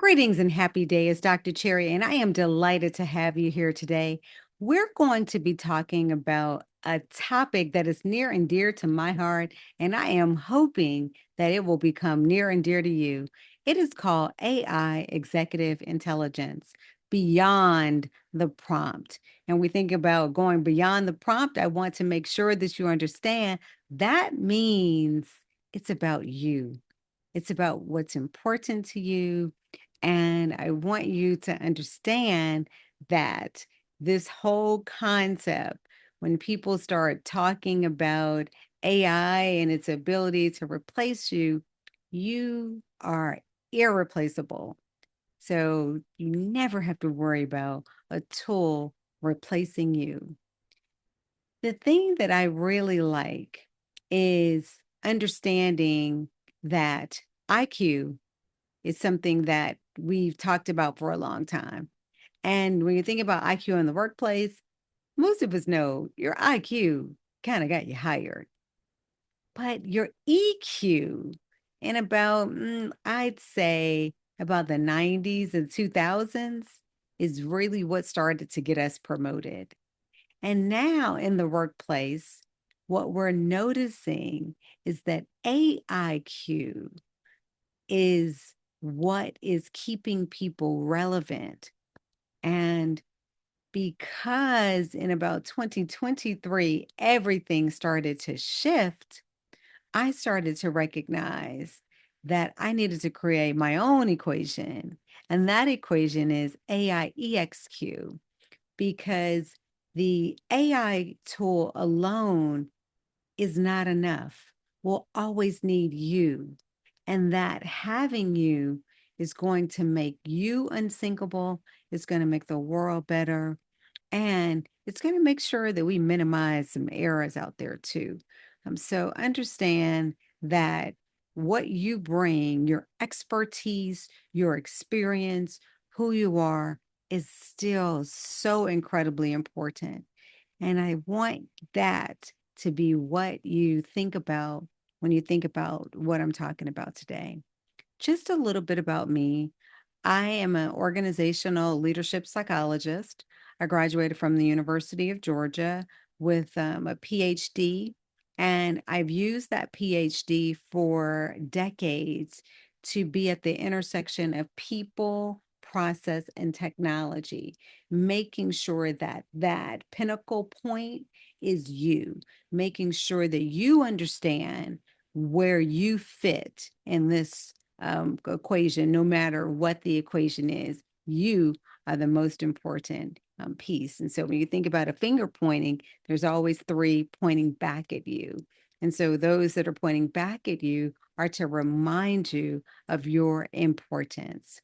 Greetings and happy day. It's Dr. Cherry, and I am delighted to have you here today. We're going to be talking about a topic that is near and dear to my heart, and I am hoping that it will become near and dear to you. It is called AI Executive Intelligence Beyond the Prompt. And we think about going beyond the prompt. I want to make sure that you understand that means it's about you. It's about what's important to you. And I want you to understand that this whole concept, when people start talking about AI and its ability to replace you, you are irreplaceable. So you never have to worry about a tool replacing you. The thing that I really like is understanding that IQ is something that we've talked about for a long time. And when you think about IQ in the workplace, most of us know your IQ kind of got you hired, but your EQ in about, I'd say, about the 90s and 2000s is really what started to get us promoted. And now in the workplace, what we're noticing is that AIQ is what is keeping people relevant. And because in about 2023, everything started to shift, I started to recognize that I needed to create my own equation. And that equation is AIEXQ, because the AI tool alone is not enough. We'll always need you. And that having you is going to make you unsinkable. It's going to make the world better. And it's going to make sure that we minimize some errors out there too. So understand that what you bring, your expertise, your experience, who you are, is still so incredibly important. And I want that to be what you think about when you think about what I'm talking about today. Just a little bit about me. I am an organizational leadership psychologist. I graduated from the University of Georgia with a PhD, and I've used that PhD for decades to be at the intersection of people, process, and technology, making sure that that pinnacle point is you, making sure that you understand where you fit in this equation, no matter what the equation is, you are the most important piece. And so when you think about a finger pointing, there's always three pointing back at you. And so those that are pointing back at you are to remind you of your importance.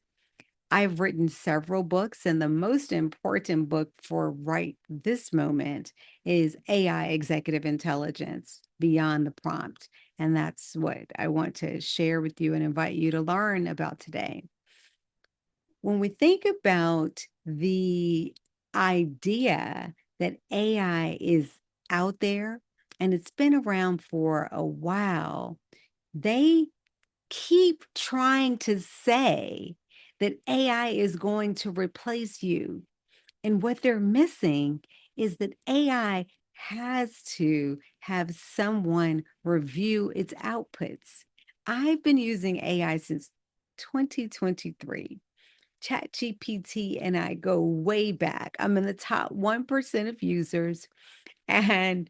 I've written several books, and the most important book for right this moment is AI Executive Intelligence Beyond the Prompt. And that's what I want to share with you and invite you to learn about today. When we think about the idea that AI is out there and it's been around for a while, they keep trying to say that AI is going to replace you. And what they're missing is that AI has to have someone review its outputs. I've been using AI since 2023. ChatGPT and I go way back. I'm in the top 1% of users. And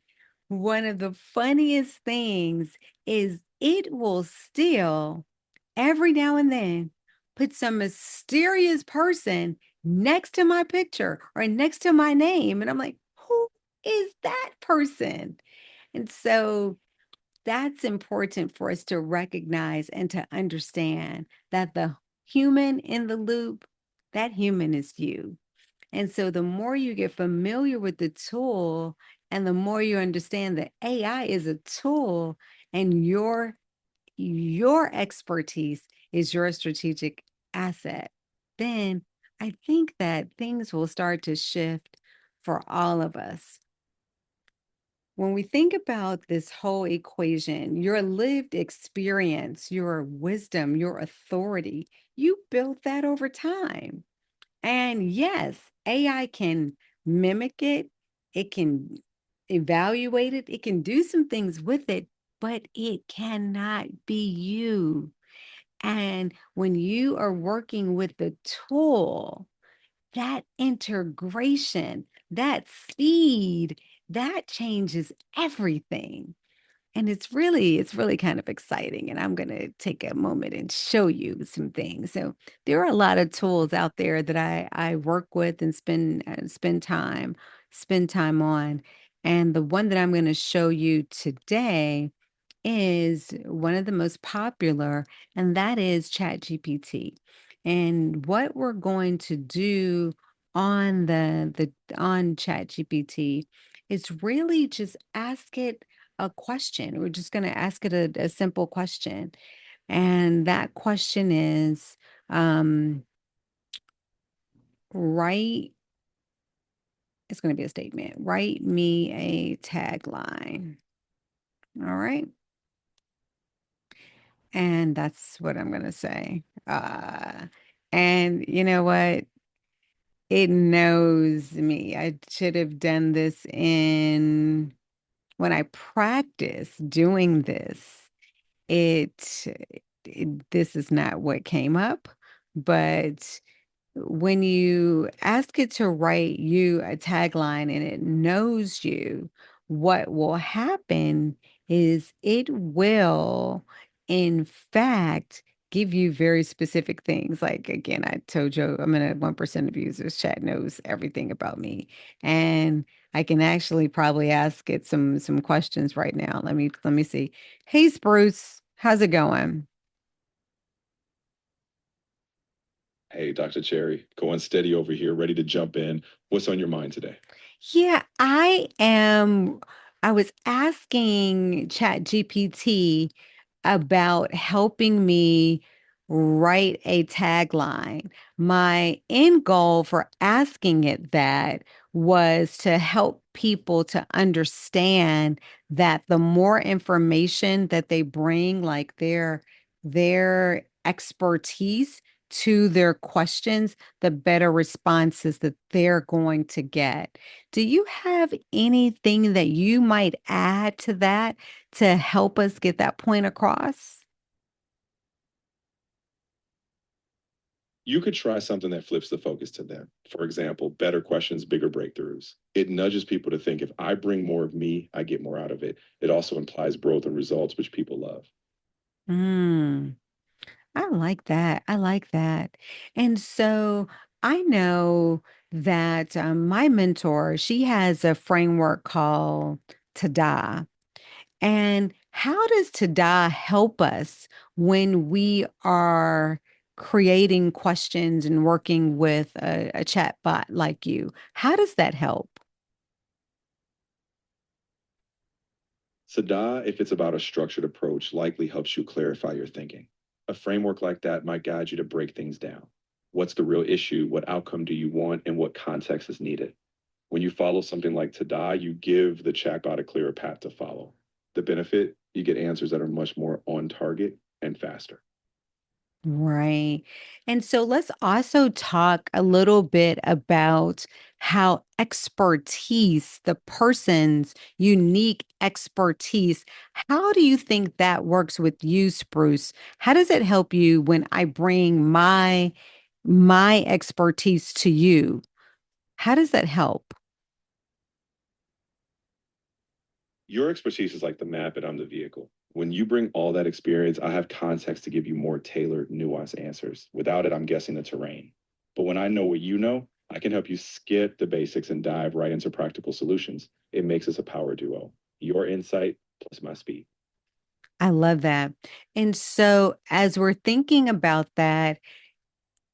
one of the funniest things is it will still, every now and then, put some mysterious person next to my picture or next to my name. And I'm like, who is that person? And so that's important for us to recognize and to understand that the human in the loop, that human is you. And so the more you get familiar with the tool and the more you understand that AI is a tool and your expertise is your strategic asset, then I think that things will start to shift for all of us. When we think about this whole equation, your lived experience, your wisdom, your authority, you built that over time. And yes, AI can mimic it, it can evaluate it, it can do some things with it, but it cannot be you. And when you are working with the tool, that integration, that speed, that changes everything. And it's really kind of exciting. And I'm going to take a moment and show you some things. So there are a lot of tools out there that I work with and spend time on. And the one that I'm going to show you today is one of the most popular, and that is ChatGPT. And what we're going to do on on ChatGPT is really just ask it a question. We're just going to ask it a simple question. And that question is write, it's going to be a statement. Write me a tagline. All right. And that's what I'm gonna say. And you know what? It knows me. I should have done this when I practiced doing this. It, this is not what came up, but when you ask it to write you a tagline and it knows you, what will happen is it will, in fact, give you very specific things. Like, again, I told you I'm in a 1% of users chat knows everything about me. And I can actually probably ask it some questions right now. Let me see. Hey, Spruce, how's it going? Hey, Dr. Cherry, going steady over here, ready to jump in. What's on your mind today? Yeah, I am. I was asking ChatGPT about helping me write a tagline. My end goal for asking it that was to help people to understand that the more information that they bring, like their expertise to their questions, the better responses that they're going to get. Do you have anything that you might add to that to help us get that point across? You could try something that flips the focus to them. For example, better questions, bigger breakthroughs. It nudges people to think if I bring more of me, I get more out of it. It also implies growth and results, which people love. Mm, I like that. I like that. And so I know that my mentor, she has a framework called Tada. And how does Tada help us when we are creating questions and working with a chat bot like you? How does that help? Sada, if it's about a structured approach, likely helps you clarify your thinking. A framework like that might guide you to break things down. What's the real issue? What outcome do you want? And what context is needed? When you follow something like Tada, you give the chatbot a clearer path to follow. The benefit, you get answers that are much more on target and faster. Right. And so let's also talk a little bit about how expertise, the person's unique expertise, how do you think that works with you, Spruce? How does it help you when I bring my expertise to you? How does that help? Your expertise is like the map and I'm the vehicle. When you bring all that experience, I have context to give you more tailored, nuanced answers. Without it, I'm guessing the terrain. But when I know what you know, I can help you skip the basics and dive right into practical solutions. It makes us a power duo. Your insight plus my speed. I love that. And so as we're thinking about that,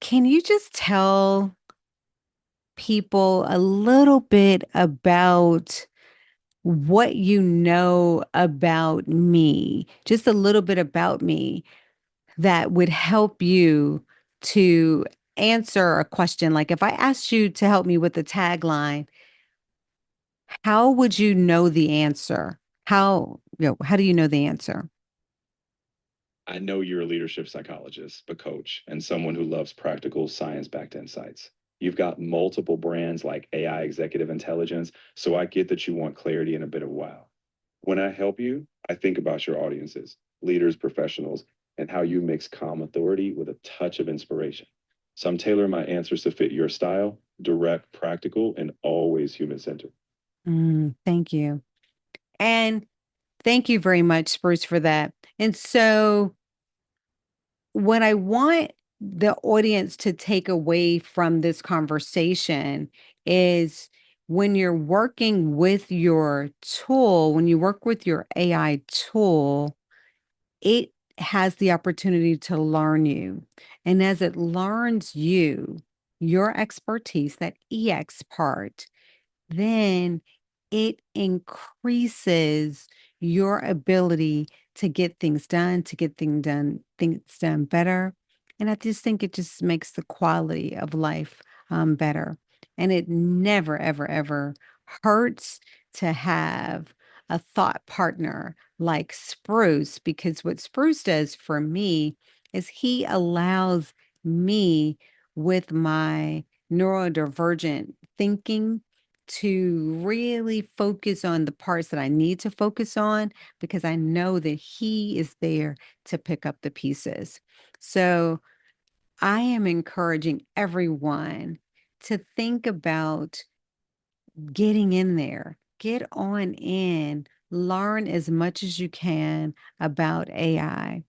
can you just tell people a little bit about what you know about me, just a little bit about me that would help you to answer a question. Like if I asked you to help me with the tagline, how would you know the answer? How do you know the answer? I know you're a leadership psychologist, a coach, and someone who loves practical science backed insights. You've got multiple brands like AI Executive Intelligence, so I get that you want clarity and a bit of wow. When I help you, I think about your audiences, leaders, professionals, and how you mix calm authority with a touch of inspiration. So I'm tailoring my answers to fit your style, direct, practical, and always human centered. Thank you. And thank you very much, Bruce, for that. And so, what I want the audience to take away from this conversation is when you're working with your tool, when you work with your AI tool, it has the opportunity to learn you. And as it learns you, your expertise, that EX part, then it increases your ability to get things done better. And I just think it just makes the quality of life better. And it never, ever, ever hurts to have a thought partner like Spruce, because what Spruce does for me is he allows me with my neurodivergent thinking to really focus on the parts that I need to focus on because I know that he is there to pick up the pieces. So I am encouraging everyone to think about getting in there, get on in, learn as much as you can about AI.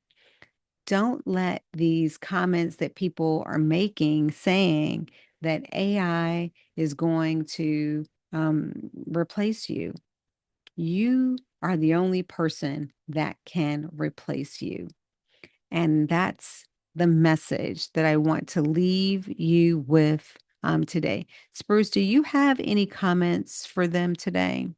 Don't let these comments that people are making saying that AI is going to replace you. You are the only person that can replace you. And that's the message that I want to leave you with today. Spruce, do you have any comments for them today?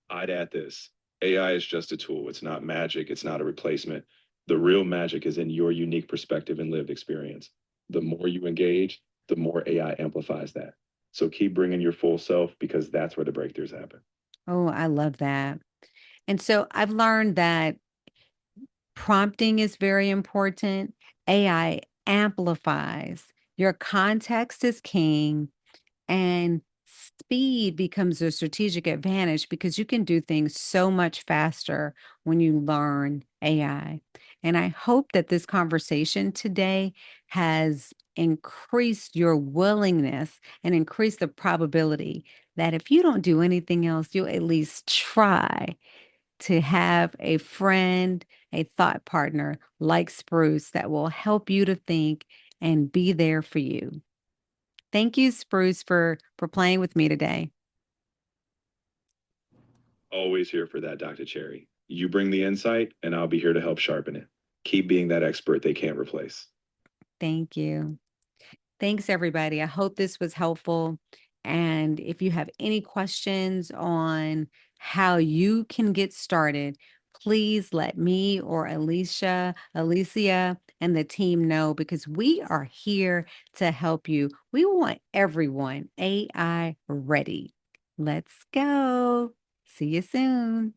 I'd add this: AI is just a tool, it's not magic, it's not a replacement. The real magic is in your unique perspective and lived experience. The more you engage, the more AI amplifies that. So keep bringing your full self because that's where the breakthroughs happen. Oh, I love that. And so I've learned that prompting is very important. AI amplifies. Your context is king, and speed becomes a strategic advantage because you can do things so much faster when you learn AI. And I hope that this conversation today has increased your willingness and increased the probability that if you don't do anything else, you'll at least try to have a friend, a thought partner like Spruce that will help you to think and be there for you. Thank you, Spruce, for playing with me today. Always here for that, Dr. Cherry. You bring the insight, and I'll be here to help sharpen it. Keep being that expert they can't replace. Thank you. Thanks, everybody. I hope this was helpful. And if you have any questions on how you can get started, please let me or Alicia, and the team know because we are here to help you. We want everyone AI ready. Let's go. See you soon.